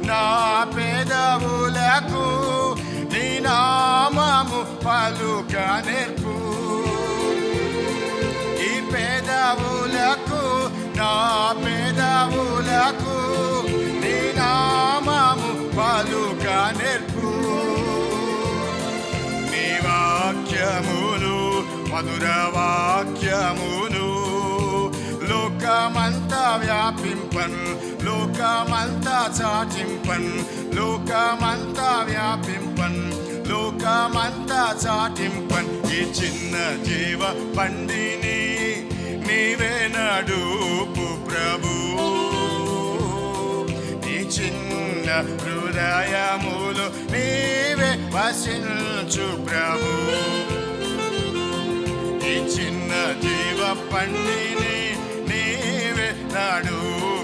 నా పెదవులకు నీ నామము పలుక నేర్పు. ఈ పెదవులకు నా పెదవులకు నీ నామము పలుక నేర్పు. నీ వాక్యములు మధుర వాక్యములు లోకమంతా వ్యాపింపన్, లోకమంతా చాటింపన్, లోకమంతా వ్యాపింపన్, లోకమంతా చాటింపన్. ఈ చిన్న జీవ పండిని నీవే నడుపు ప్రభు. ఈ చిన్న హృదయములు నీవే వసించు ప్రభు. ఈ చిన్న జీవ పండిని నీవే నడుపు